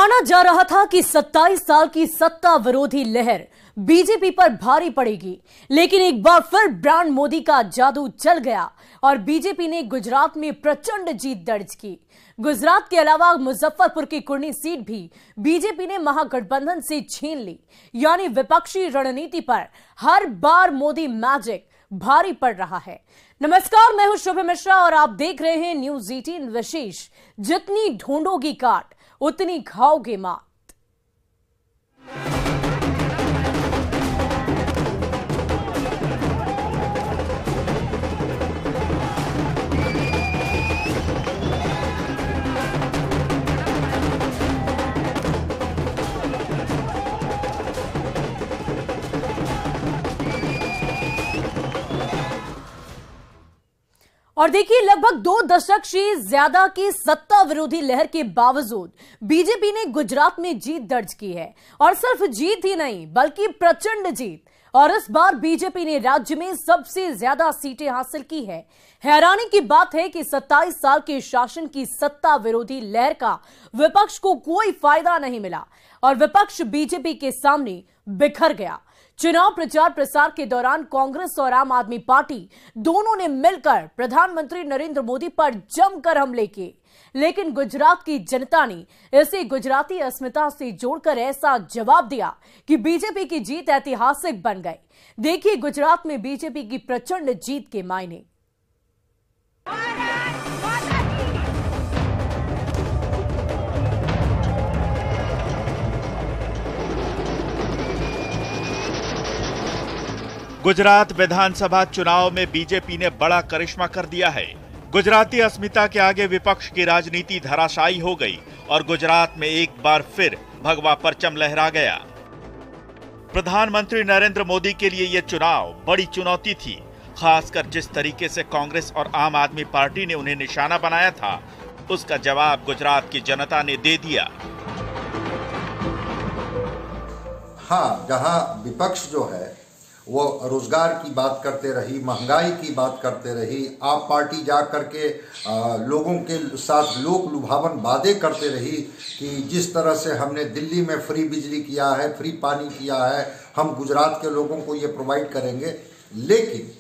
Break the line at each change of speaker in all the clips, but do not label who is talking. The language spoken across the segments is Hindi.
माना जा रहा था कि 27 साल की सत्ता विरोधी लहर बीजेपी पर भारी पड़ेगी, लेकिन एक बार फिर ब्रांड मोदी का जादू चल गया और बीजेपी ने गुजरात में प्रचंड जीत दर्ज की। गुजरात के अलावा मुजफ्फरपुर की कुर्नी सीट भी बीजेपी ने महागठबंधन से छीन ली। यानी विपक्षी रणनीति पर हर बार मोदी मैजिक भारी पड़ रहा है। नमस्कार, मैं हूं शुभ मिश्रा और आप देख रहे हैं न्यूज 18 विशेष। जितनी ढूंढोगी काट उतनी खाओगे मात। और देखिए, लगभग 2 दशक से ज्यादा की सत्ता विरोधी लहर के बावजूद बीजेपी ने गुजरात में जीत दर्ज की है। और सिर्फ जीत ही नहीं बल्कि प्रचंड जीत। और इस बार बीजेपी ने राज्य में सबसे ज्यादा सीटें हासिल की है। हैरानी की बात है कि 27 साल के शासन की सत्ता विरोधी लहर का विपक्ष को कोई फायदा नहीं मिला और विपक्ष बीजेपी के सामने बिखर गया। चुनाव प्रचार प्रसार के दौरान कांग्रेस और आम आदमी पार्टी दोनों ने मिलकर प्रधानमंत्री नरेंद्र मोदी पर जमकर हमले किए, लेकिन गुजरात की जनता ने इसे गुजराती अस्मिता से जोड़कर ऐसा जवाब दिया कि बीजेपी की जीत ऐतिहासिक बन गई। देखिए गुजरात में बीजेपी की प्रचंड जीत के मायने।
गुजरात विधानसभा चुनाव में बीजेपी ने बड़ा करिश्मा कर दिया है। गुजराती अस्मिता के आगे विपक्ष की राजनीति धराशायी हो गई और गुजरात में एक बार फिर भगवा परचम लहरा गया। प्रधानमंत्री नरेंद्र मोदी के लिए यह चुनाव बड़ी चुनौती थी, खासकर जिस तरीके से कांग्रेस और आम आदमी पार्टी ने उन्हें निशाना बनाया था, उसका जवाब गुजरात की जनता ने दे दिया।
हाँ, जहां विपक्ष जो है वो रोजगार की बात करते रही, महंगाई की बात करते रही, आप पार्टी जा करके लोगों के साथ लोक लुभावन वादे करते रही कि जिस तरह से हमने दिल्ली में फ्री बिजली किया है, फ्री पानी किया है, हम गुजरात के लोगों को ये प्रोवाइड करेंगे। लेकिन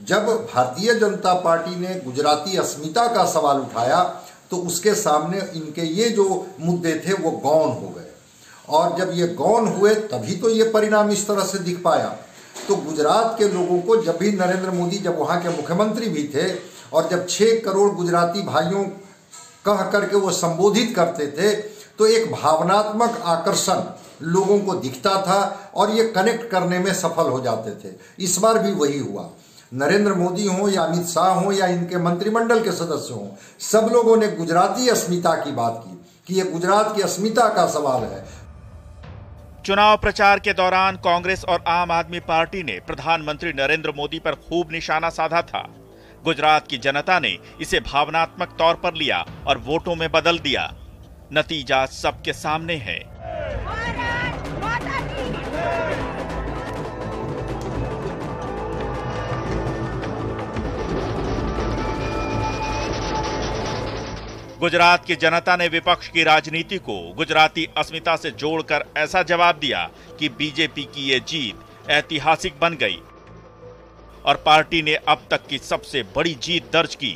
जब भारतीय जनता पार्टी ने गुजराती अस्मिता का सवाल उठाया तो उसके सामने इनके ये जो मुद्दे थे वो गौण हो गए। और जब ये गौण हुए तभी तो ये परिणाम इस तरह से दिख पाया। तो गुजरात के लोगों को जब भी नरेंद्र मोदी जब वहाँ के मुख्यमंत्री भी थे और जब 6 करोड़ गुजराती भाइयों कह करके वो संबोधित करते थे तो एक भावनात्मक आकर्षण लोगों को दिखता था और ये कनेक्ट करने में सफल हो जाते थे। इस बार भी वही हुआ। नरेंद्र मोदी हो या अमित शाह हो या इनके मंत्रिमंडल के सदस्य हों, सब लोगों ने गुजराती अस्मिता की बात की कि ये गुजरात की अस्मिता का सवाल है।
चुनाव प्रचार के दौरान कांग्रेस और आम आदमी पार्टी ने प्रधानमंत्री नरेंद्र मोदी पर खूब निशाना साधा था। गुजरात की जनता ने इसे भावनात्मक तौर पर लिया और वोटों में बदल दिया। नतीजा सबके सामने है। गुजरात की जनता ने विपक्ष की राजनीति को गुजराती अस्मिता से जोड़कर ऐसा जवाब दिया कि बीजेपी की ये जीत ऐतिहासिक बन गई और पार्टी ने अब तक की सबसे बड़ी जीत दर्ज की।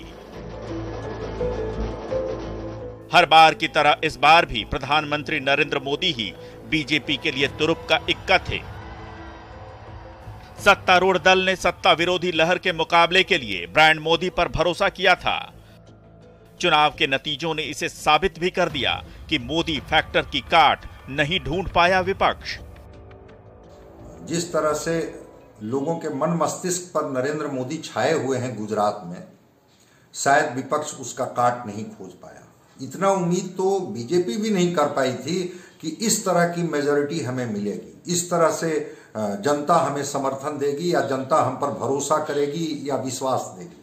हर बार की तरह इस बार भी प्रधानमंत्री नरेंद्र मोदी ही बीजेपी के लिए तुरुप का इक्का थे। सत्तारूढ़ दल ने सत्ता विरोधी लहर के मुकाबले के लिए ब्रांड मोदी पर भरोसा किया था। चुनाव के नतीजों ने इसे साबित भी कर दिया कि मोदी फैक्टर की काट नहीं ढूंढ पाया विपक्ष।
जिस तरह से लोगों के मन मस्तिष्क पर नरेंद्र मोदी छाए हुए हैं गुजरात में, शायद विपक्ष उसका काट नहीं खोज पाया। इतना उम्मीद तो बीजेपी भी नहीं कर पाई थी कि इस तरह की मेजॉरिटी हमें मिलेगी, इस तरह से जनता हमें समर्थन देगी या जनता हम पर भरोसा करेगी या विश्वास देगी।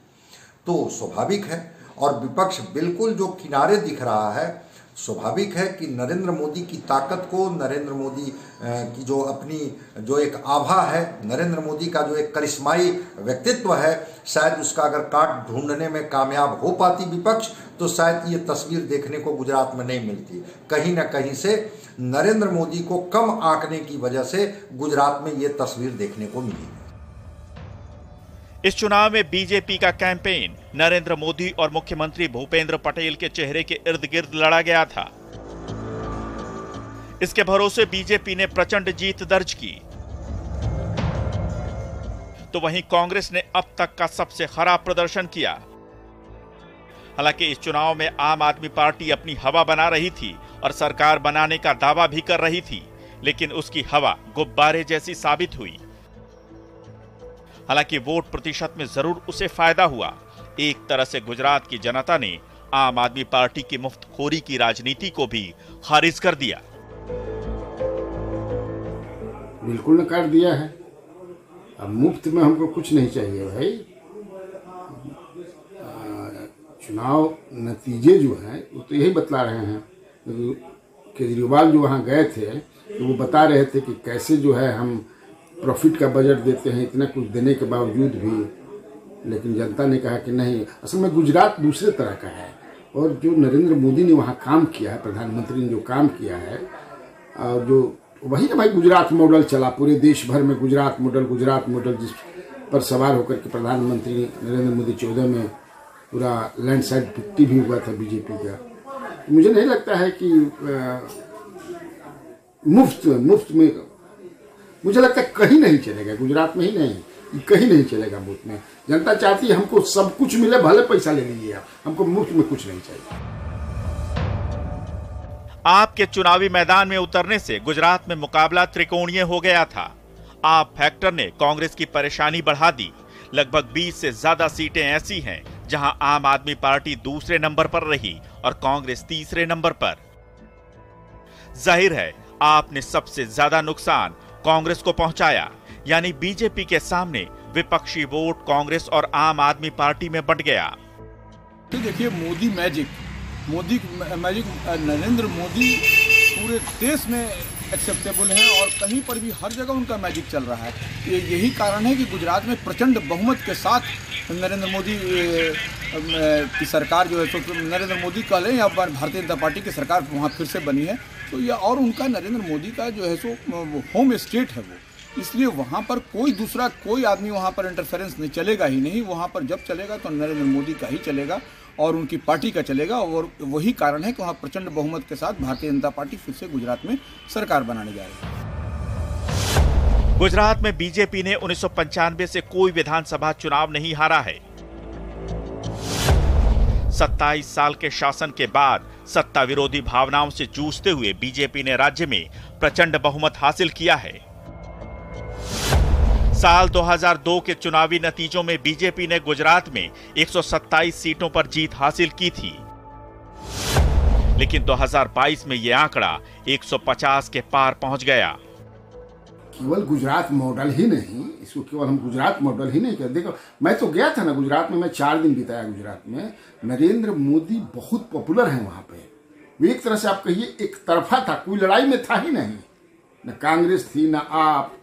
तो स्वाभाविक है। और विपक्ष बिल्कुल जो किनारे दिख रहा है स्वाभाविक है कि नरेंद्र मोदी की ताकत को, नरेंद्र मोदी की जो अपनी जो एक आभा है, नरेंद्र मोदी का जो एक करिश्माई व्यक्तित्व है, शायद उसका अगर काट ढूंढने में कामयाब हो पाती विपक्ष तो शायद ये तस्वीर देखने को गुजरात में नहीं मिलती। कहीं ना कहीं से नरेंद्र मोदी को कम आंकने की वजह से गुजरात में ये तस्वीर देखने को मिली।
इस चुनाव में बीजेपी का कैंपेन नरेंद्र मोदी और मुख्यमंत्री भूपेंद्र पटेल के चेहरे के इर्द गिर्द लड़ा गया था। इसके भरोसे बीजेपी ने प्रचंड जीत दर्ज की, तो वहीं कांग्रेस ने अब तक का सबसे खराब प्रदर्शन किया। हालांकि इस चुनाव में आम आदमी पार्टी अपनी हवा बना रही थी और सरकार बनाने का दावा भी कर रही थी, लेकिन उसकी हवा गुब्बारे जैसी साबित हुई। हालांकि वोट प्रतिशत में जरूर उसे फायदा हुआ। एक तरह से गुजरात की जनता ने आम आदमी पार्टी की मुफ्तखोरी की राजनीति को भी खारिज कर दिया।
बिल्कुल नकार दिया है। अब मुफ्त में हमको कुछ नहीं चाहिए भाई। चुनाव नतीजे जो हैं वो तो यही बतला रहे हैं। केजरीवाल जो वहाँ गए थे तो वो बता रहे थे कि कैसे जो है हम प्रॉफिट का बजट देते हैं, इतना कुछ देने के बावजूद भी, लेकिन जनता ने कहा कि नहीं। असल में गुजरात दूसरे तरह का है, और जो नरेंद्र मोदी ने वहाँ काम किया है, प्रधानमंत्री ने जो काम किया है, और जो वही ना भाई गुजरात मॉडल चला पूरे देश भर में। गुजरात मॉडल जिस पर सवार होकर के प्रधानमंत्री नरेंद्र मोदी 14 में पूरा लैंडस्लाइड विक्ट्री भी हुआ था बीजेपी का। मुझे नहीं लगता है कि मुफ्त में मुझे लगता है कहीं नहीं चलेगा, गुजरात में ही नहीं, कहीं नहीं चलेगा मुफ्त में। जनता चाहती है हमको सब कुछ मिले, भले पैसा ले लीजिए आप, हमको मुफ्त में कुछ नहीं चाहिए।
आपके चुनावी मैदान में उतरने से गुजरात में मुकाबला त्रिकोणीय हो गया था। आप फैक्टर ने कांग्रेस की परेशानी बढ़ा दी। लगभग 20 से ज्यादा सीटें ऐसी हैं जहां आम आदमी पार्टी दूसरे नंबर पर रही और कांग्रेस तीसरे नंबर पर। जाहिर है आपने सबसे ज्यादा नुकसान कांग्रेस को पहुंचाया, यानी बीजेपी के सामने विपक्षी वोट कांग्रेस और आम आदमी पार्टी में बंट गया।
तो देखिए मोदी मैजिक नरेंद्र मोदी पूरे देश में एक्सेप्टेबल हैं और कहीं पर भी हर जगह उनका मैजिक चल रहा है। यही कारण है कि गुजरात में प्रचंड बहुमत के साथ नरेंद्र मोदी की सरकार जो है, तो नरेंद्र मोदी कह लें या भारतीय जनता पार्टी की सरकार वहाँ फिर से बनी है। तो यह और उनका नरेंद्र मोदी का जो है सो होम स्टेट है वो, इसलिए वहाँ पर कोई आदमी वहाँ पर इंटरफेरेंस नहीं चलेगा ही नहीं। वहाँ पर जब चलेगा तो नरेंद्र मोदी का ही चलेगा और उनकी पार्टी का चलेगा, और वही कारण है कि वहाँ प्रचंड बहुमत के साथ भारतीय जनता पार्टी फिर से गुजरात में सरकार बनाने जा रही है।
गुजरात में बीजेपी ने 1995 से कोई विधानसभा चुनाव नहीं हारा है। 27 साल के शासन के बाद सत्ता विरोधी भावनाओं से जूझते हुए बीजेपी ने राज्य में प्रचंड बहुमत हासिल किया है। साल 2002 के चुनावी नतीजों में बीजेपी ने गुजरात में 127 सीटों पर जीत हासिल की थी, लेकिन 2022 में यह आंकड़ा 150 के पार पहुंच गया।
केवल गुजरात मॉडल ही नहीं, इसको केवल हम गुजरात मॉडल ही नहीं कहते। देखो मैं तो गया था ना गुजरात में, मैं 4 दिन बिताया गुजरात में। नरेंद्र मोदी बहुत पॉपुलर है वहां पे। वो एक तरह से आप कहिए एक तरफा था, कोई लड़ाई में था ही नहीं, न कांग्रेस थी न आप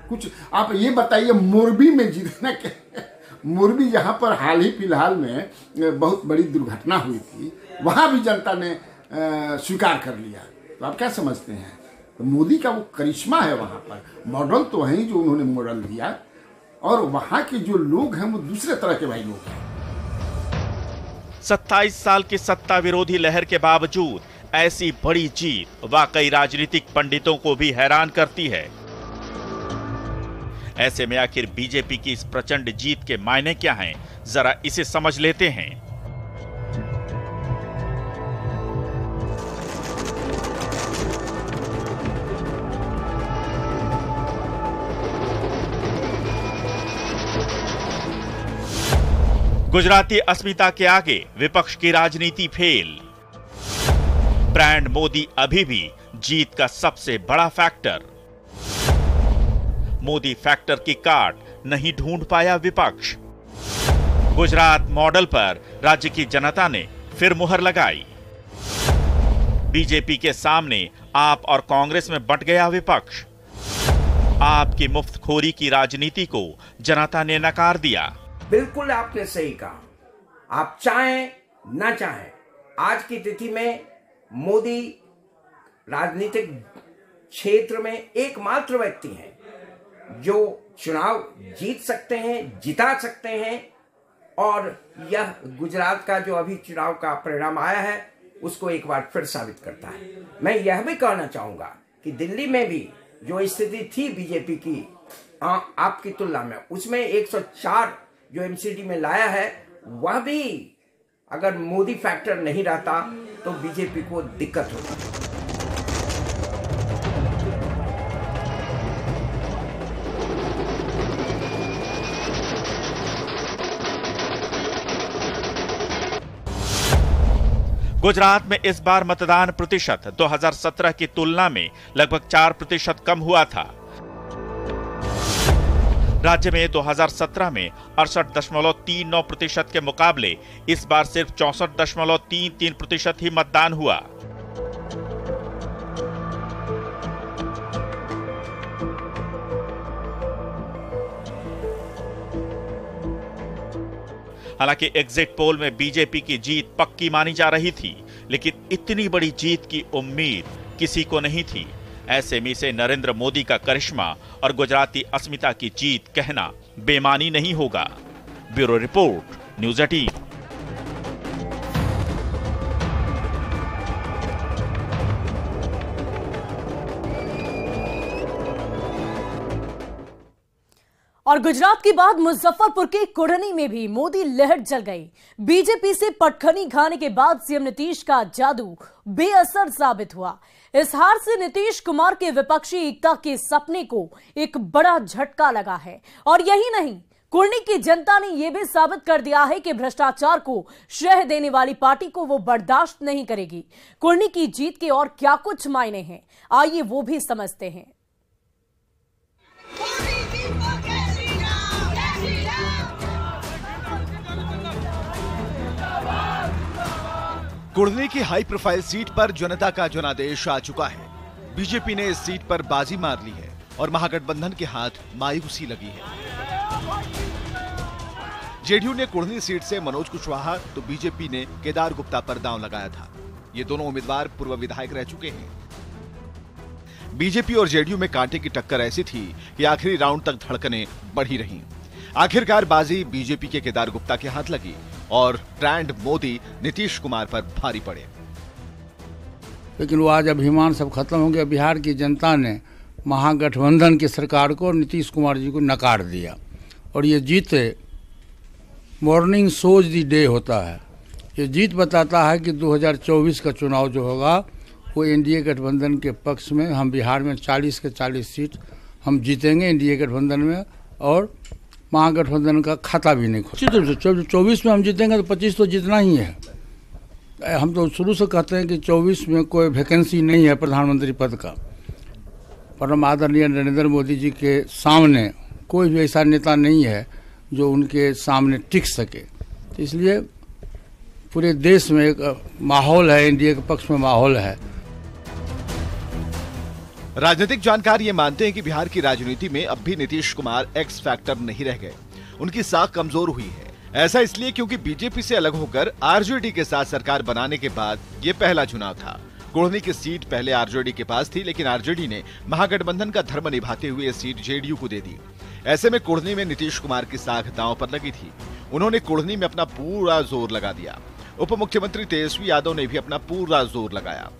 कुछ। आप ये बताइए मोरबी में जीतना क्या, मोरबी जहां पर हाल ही फिलहाल में बहुत बड़ी दुर्घटना हुई थी, वहां भी जनता ने स्वीकार कर लिया। तो आप क्या समझते हैं? तो मोदी का वो करिश्मा है वहां पर। मॉडल तो है जो उन्होंने मॉडल दिया, और वहां के जो लोग हैं वो दूसरे तरह के भाई लोग हैं।
27 साल की सत्ता विरोधी लहर के बावजूद ऐसी बड़ी जीत वाकई राजनीतिक पंडितों को भी हैरान करती है। ऐसे में आखिर बीजेपी की इस प्रचंड जीत के मायने क्या हैं, जरा इसे समझ लेते हैं। गुजराती अस्मिता के आगे विपक्ष की राजनीति फेल। ब्रांड मोदी अभी भी जीत का सबसे बड़ा फैक्टर। मोदी फैक्टर की काट नहीं ढूंढ पाया विपक्ष। गुजरात मॉडल पर राज्य की जनता ने फिर मुहर लगाई। बीजेपी के सामने आप और कांग्रेस में बंट गया विपक्ष। आपकी मुफ्तखोरी की राजनीति को जनता ने नकार दिया।
बिल्कुल आपने सही कहा। आप चाहें ना चाहें, आज की तिथि में मोदी राजनीतिक क्षेत्र में एकमात्र व्यक्ति हैं जो चुनाव जीत सकते हैं, जिता सकते हैं। और यह गुजरात का जो अभी चुनाव का परिणाम आया है उसको एक बार फिर साबित करता है। मैं यह भी कहना चाहूंगा कि दिल्ली में भी जो स्थिति थी बीजेपी की आपकी तुलना में, उसमें 104 जो एमसीडी में लाया है, वह भी अगर मोदी फैक्टर नहीं रहता तो बीजेपी को दिक्कत होती।
गुजरात में इस बार मतदान प्रतिशत 2017 की तुलना में लगभग 4% कम हुआ था। राज्य में 2017 में 68.39% के मुकाबले इस बार सिर्फ 64.33% ही मतदान हुआ। हालांकि एग्जिट पोल में बीजेपी की जीत पक्की मानी जा रही थी, लेकिन इतनी बड़ी जीत की उम्मीद किसी को नहीं थी। ऐसे में से नरेंद्र मोदी का करिश्मा और गुजराती अस्मिता की जीत कहना बेमानी नहीं होगा। Bureau report, news 18।
और गुजरात के बाद मुजफ्फरपुर के कुढ़नी में भी मोदी लहर जल गई। बीजेपी से पटखनी खाने के बाद सीएम नीतीश का जादू बेअसर साबित हुआ। इस हार से नीतीश कुमार के विपक्षी एकता के सपने को एक बड़ा झटका लगा है। और यही नहीं, कुढ़नी की जनता ने यह भी साबित कर दिया है कि भ्रष्टाचार को श्रेय देने वाली पार्टी को वो बर्दाश्त नहीं करेगी। कुढ़नी की जीत के और क्या कुछ मायने हैं, आइए वो भी समझते हैं।
कुढ़नी की हाई प्रोफाइल सीट पर जनता का जनादेश आ चुका है। बीजेपी ने इस सीट पर बाजी मार ली है और महागठबंधन के हाथ मायूसी लगी है। जेडीयू ने कुढ़नी सीट से मनोज कुशवाहा तो बीजेपी ने केदार गुप्ता पर दांव लगाया था। ये दोनों उम्मीदवार पूर्व विधायक रह चुके हैं। बीजेपी और जेडीयू में कांटे की टक्कर ऐसी थी कि आखिरी राउंड तक धड़कनें बढ़ी रहीं। आखिरकार बाजी बीजेपी के केदार गुप्ता के हाथ लगी और ट्रेंड मोदी नीतीश कुमार पर भारी पड़े।
लेकिन वो आज अभिमान सब खत्म हो गया। बिहार की जनता ने महागठबंधन की सरकार को और नीतीश कुमार जी को नकार दिया और ये जीते। मॉर्निंग सोज दी डे होता है। ये जीत बताता है कि 2024 का चुनाव जो होगा वो एनडीए गठबंधन के पक्ष में, हम बिहार में 40 के 40 सीट हम जीतेंगे एनडीए गठबंधन में और महागठबंधन का खाता भी नहीं खोल। 24 में हम जीतेंगे तो 25 तो जीतना ही है। हम तो शुरू से कहते हैं कि 24 में कोई वैकेंसी नहीं है प्रधानमंत्री पद का। परम आदरणीय नरेंद्र मोदी जी के सामने कोई भी ऐसा नेता नहीं है जो उनके सामने टिक सके। तो इसलिए पूरे देश में एक माहौल है, एनडीए के पक्ष में माहौल है।
राजनीतिक जानकार ये मानते हैं कि बिहार की राजनीति में अब भी नीतीश कुमार एक्स फैक्टर नहीं रह गए। उनकी साख कमजोर हुई है। ऐसा इसलिए क्योंकि बीजेपी से अलग होकर आरजेडी के साथ सरकार बनाने के बाद ये पहला चुनाव था। कुढ़नी की सीट पहले आरजेडी के पास थी, लेकिन आरजेडी ने महागठबंधन का धर्म निभाते हुए सीट जेडीयू को दे दी। ऐसे में कुढ़नी में नीतीश कुमार की साख दांव पर लगी थी। उन्होंने कुढ़नी में अपना पूरा जोर लगा दिया। उप मुख्यमंत्री तेजस्वी यादव ने भी अपना पूरा जोर लगाया।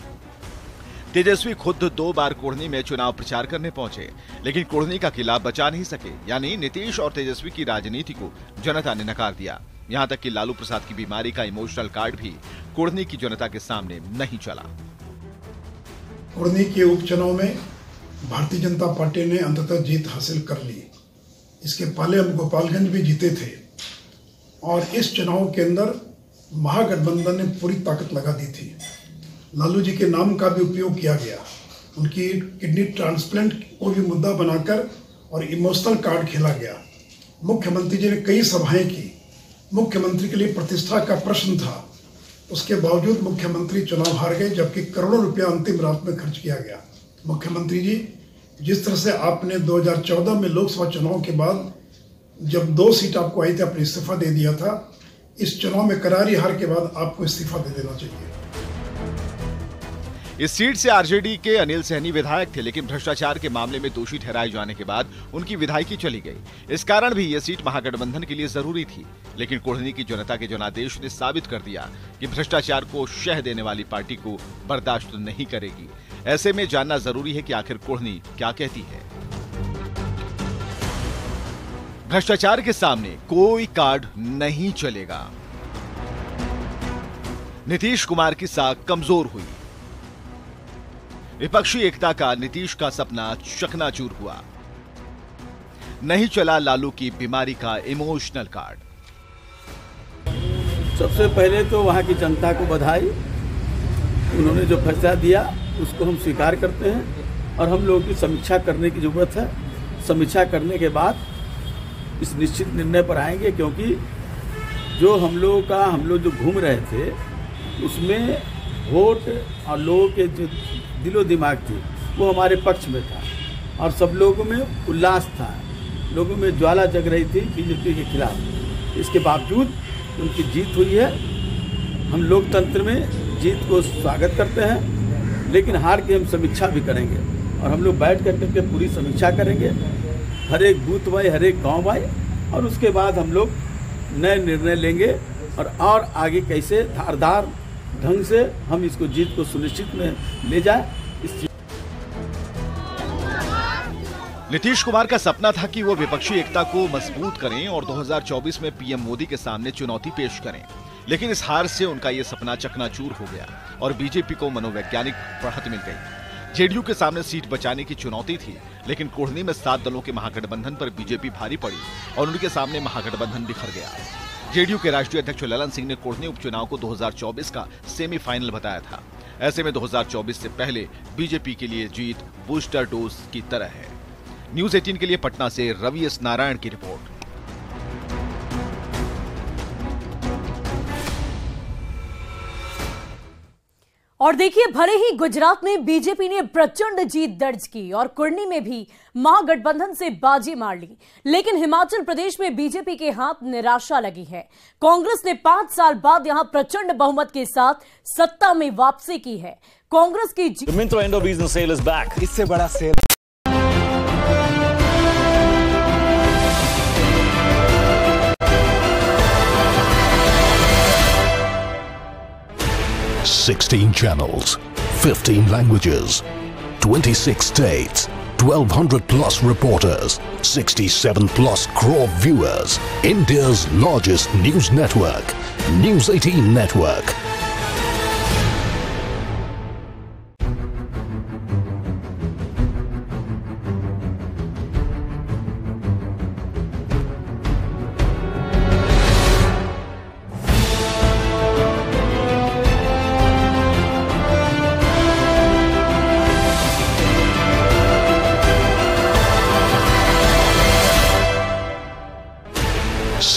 तेजस्वी खुद 2 बार कुढ़नी में चुनाव प्रचार करने पहुंचे, लेकिन कुढ़नी का किला बचा नहीं सके। यानी नीतीश और तेजस्वी की राजनीति को जनता ने नकार दिया। यहां तक कि लालू प्रसाद की बीमारी का इमोशनल कार्ड भी कुढ़नी की जनता के सामने नहीं चला।
कुढ़नी के उपचुनाव में भारतीय जनता पार्टी ने अंततः जीत हासिल कर ली। इसके पहले हम गोपालगंज भी जीते थे और इस चुनाव के अंदर महागठबंधन ने पूरी ताकत लगा दी थी। लालू जी के नाम का भी उपयोग किया गया। उनकी किडनी ट्रांसप्लांट को भी मुद्दा बनाकर और इमोशनल कार्ड खेला गया। मुख्यमंत्री जी ने कई सभाएं की। मुख्यमंत्री के लिए प्रतिष्ठा का प्रश्न था। उसके बावजूद मुख्यमंत्री चुनाव हार गए, जबकि करोड़ों रुपया अंतिम रात में खर्च किया गया। मुख्यमंत्री जी, जिस तरह से आपने 2014 में लोकसभा चुनाव के बाद जब 2 सीट आपको आई थी आपने इस्तीफा दे दिया था, इस चुनाव में करारी हार के बाद आपको इस्तीफा दे देना चाहिए।
इस सीट से आरजेडी के अनिल सहनी विधायक थे, लेकिन भ्रष्टाचार के मामले में दोषी ठहराए जाने के बाद उनकी विधायकी चली गई। इस कारण भी यह सीट महागठबंधन के लिए जरूरी थी, लेकिन कोढ़नी की जनता के जनादेश ने साबित कर दिया कि भ्रष्टाचार को शह देने वाली पार्टी को बर्दाश्त नहीं करेगी। ऐसे में जानना जरूरी है कि आखिर कोढ़नी क्या कहती है। भ्रष्टाचार के सामने कोई कार्ड नहीं चलेगा। नीतीश कुमार की साख कमजोर हुई। विपक्षी एकता का नीतीश का सपना चकनाचूर हुआ। नहीं चला लालू की बीमारी का इमोशनल कार्ड।
सबसे पहले तो वहां की जनता को बधाई। उन्होंने जो फैसला दिया उसको हम स्वीकार करते हैं और हम लोगों की समीक्षा करने की जरूरत है। समीक्षा करने के बाद इस निश्चित निर्णय पर आएंगे, क्योंकि जो हम लोग जो घूम रहे थे उसमें वोट और लोगों के जो दिलो दिमाग थी वो हमारे पक्ष में था और सब लोगों में उल्लास था, लोगों में ज्वाला जग रही थी बीजेपी के खिलाफ। इसके बावजूद उनकी जीत हुई है। हम लोकतंत्र में जीत को स्वागत करते हैं, लेकिन हार की हम समीक्षा भी करेंगे और हम लोग बैठ करके पूरी समीक्षा करेंगे, हर एक बूथ वाई, हर एक गाँव वाई, और उसके बाद हम लोग नए निर्णय लेंगे और आगे कैसे धारदार ढंग से हम इसको जीत को सुनिश्चित में ले जाए।
नीतीश कुमार का सपना था कि वो विपक्षी एकता को मजबूत करें और 2024 में पीएम मोदी के सामने चुनौती पेश करें, लेकिन इस हार से उनका ये सपना चकनाचूर हो गया और बीजेपी को मनोवैज्ञानिक बढ़त मिल गई। जेडीयू के सामने सीट बचाने की चुनौती थी, लेकिन कोढ़नी में 7 दलों के महागठबंधन पर बीजेपी भारी पड़ी और उनके सामने महागठबंधन बिखर गया। जेडीयू के राष्ट्रीय अध्यक्ष ललन सिंह ने कोढ़नी उपचुनाव को 2024 का सेमीफाइनल बताया था। ऐसे में 2024 से पहले बीजेपी के लिए जीत बूस्टर डोज की तरह है। न्यूज़ 18 के लिए पटना से रवि एस नारायण की रिपोर्ट।
और देखिए, भले ही गुजरात में बीजेपी ने प्रचंड जीत दर्ज की और कुर्नी में भी महागठबंधन से बाजी मार ली, लेकिन हिमाचल प्रदेश में बीजेपी के हाथ निराशा लगी है। कांग्रेस ने 5 साल बाद यहां प्रचंड बहुमत के साथ सत्ता में वापसी की है। कांग्रेस की
Minto Endo Reason Sale is back.
इससे बड़ा cell
$16 channels, 15 languages, 26 states, 1,200 plus reporters, 67 plus crore viewers. India's largest news network, News 18 Network.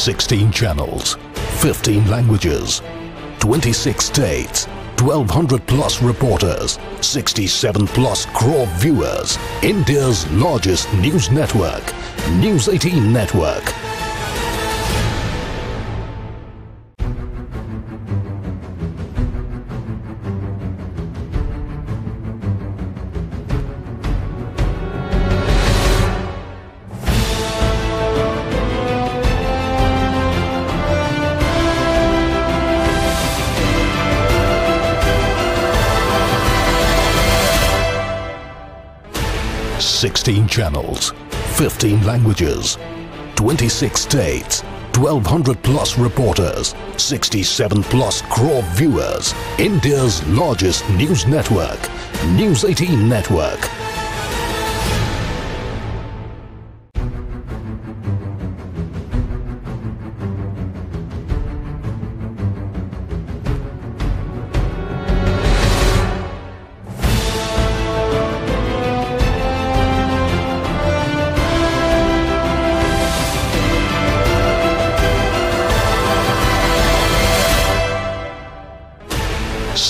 $16 channels, 15 languages, 26 states, 1,200 plus reporters, 67 plus crore viewers. India's largest news network, News 18 Network. $16 channels, 15 languages, 26 states, 1,200 plus reporters, 67 plus crore viewers. India's largest news network, News 18 Network.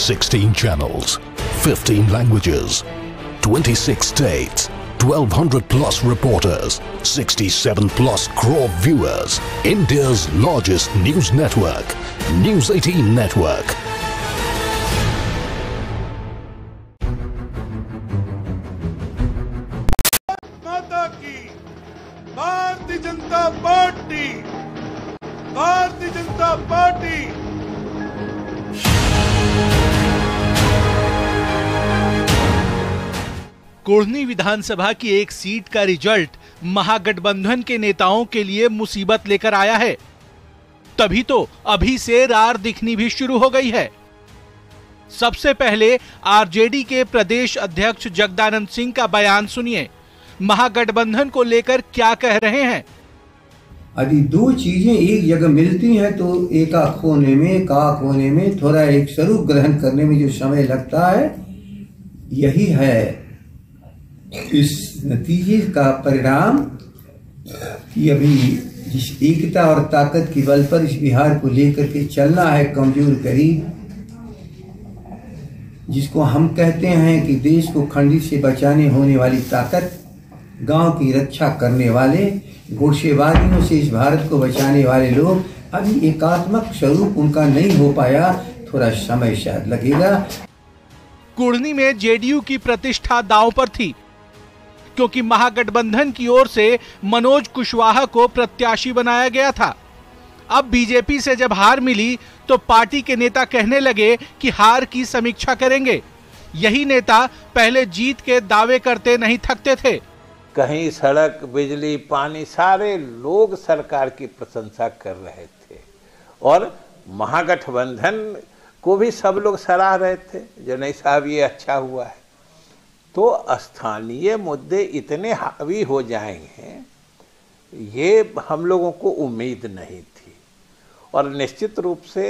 16 channels, 15 languages, 26 states, 1200 plus reporters, 67 plus crore viewers. India's largest news network, News 18 Network.
माता की भारतीय जनता पार्टी, भारतीय जनता पार्टी।
कोढ़नी विधानसभा की एक सीट का रिजल्ट महागठबंधन के नेताओं के लिए मुसीबत लेकर आया है। तभी तो अभी से रार दिखनी भी शुरू हो गई है। सबसे पहले आरजेडी के प्रदेश अध्यक्ष जगदानंद सिंह का बयान सुनिए। महागठबंधन को लेकर क्या कह रहे हैं।
यदि दो चीजें एक जगह मिलती हैं तो एका खोने में थोड़ा एक स्वरूप ग्रहण करने में जो समय लगता है, यही है इस नतीजे का परिणाम कि अभी जिस एकता और ताकत के बल पर इस बिहार को लेकर के चलना है कमजोर गरीब, जिसको हम कहते हैं कि देश को खंडित से बचाने होने वाली ताकत, गांव की रक्षा करने वाले, गुड़शेबाजियों से इस भारत को बचाने वाले लोग, अभी एकात्मक स्वरूप उनका नहीं हो पाया, थोड़ा समय शायद लगेगा।
कोढ़नी में जेडीयू की प्रतिष्ठा दांव पर थी, क्योंकि महागठबंधन की ओर से मनोज कुशवाहा को प्रत्याशी बनाया गया था। अब बीजेपी से जब हार मिली तो पार्टी के नेता कहने लगे कि हार की समीक्षा करेंगे। यही नेता पहले जीत के दावे करते नहीं थकते थे।
कहीं सड़क, बिजली, पानी, सारे लोग सरकार की प्रशंसा कर रहे थे और महागठबंधन को भी सब लोग सराह रहे थे, जो नहीं साहब ये अच्छा हुआ है। तो स्थानीय मुद्दे इतने हावी हो जाएंगे, ये हम लोगों को उम्मीद नहीं थी। और निश्चित रूप से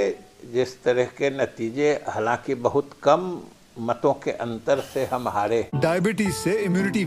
जिस तरह के नतीजे, हालांकि बहुत कम मतों के अंतर से हम हारे।
डायबिटीज से इम्यूनिटी